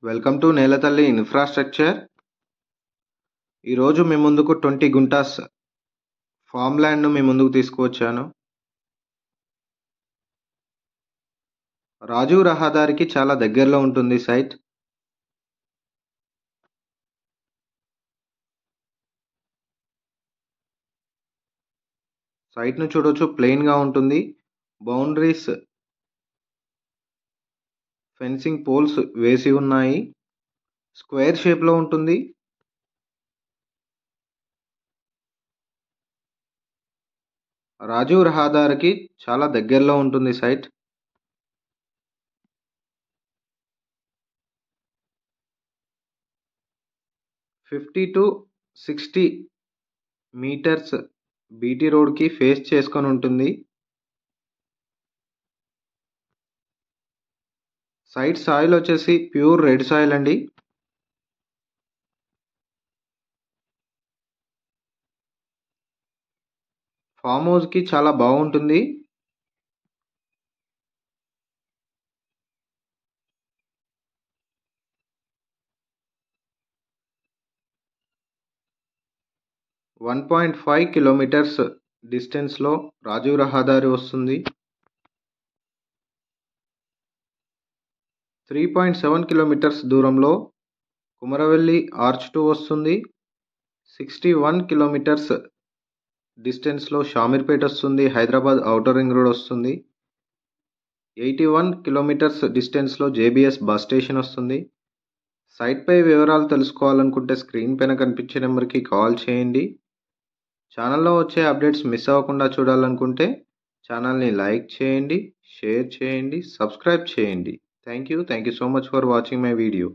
Welcome to నేలతల్లి infrastructure. ఈరోజు మీ ముందుకు 20 గుంటాస్ ఫామ్ ల్యాండ్ను మీ ముందుకు తీసుకువచ్చాను. రాజీవ్ రహదారికి చాలా దగ్గరలో ఉంటుంది సైట్. సైట్ను చూడొచ్చు, ప్లెయిన్గా ఉంటుంది. బౌండరీస్ ఫెన్సింగ్ పోల్స్ వేసి ఉన్నాయి. స్క్వేర్ షేప్లో ఉంటుంది. రాజీవ్ రహదారికి చాలా దగ్గరలో ఉంటుంది site. Fifty to 60 metres BT రోడ్కి ఫేస్ చేసుకొని ఉంటుంది. సైట్ సాయిల్ వచ్చేసి ప్యూర్ రెడ్ సాయిల్ అండి. ఫామ్ హౌస్కి చాలా బాగుంటుంది. వన్ 1.5 కిలోమీటర్స్ డిస్టెన్స్లో రాజీవ్ రహదారి వస్తుంది. 3.7 కిలోమీటర్స్ దూరంలో కుమరవెల్లి ఆర్చ్ 2 వస్తుంది. 61 కిలోమీటర్స్ డిస్టెన్స్లో షామీర్పేట వస్తుంది. హైదరాబాద్ ఔటర్ రింగ్ రోడ్ వస్తుంది. 81 కిలోమీటర్స్ డిస్టెన్స్లో జేబీఎస్ బస్ స్టేషన్ వస్తుంది. సైట్పై వివరాలు తెలుసుకోవాలనుకుంటే స్క్రీన్ పైన కనిపించే నెంబర్కి కాల్ చేయండి. ఛానల్లో వచ్చే అప్డేట్స్ మిస్ అవ్వకుండా చూడాలనుకుంటే ఛానల్ని లైక్ చేయండి, షేర్ చేయండి, సబ్స్క్రైబ్ చేయండి. Thank you so much for watching my video.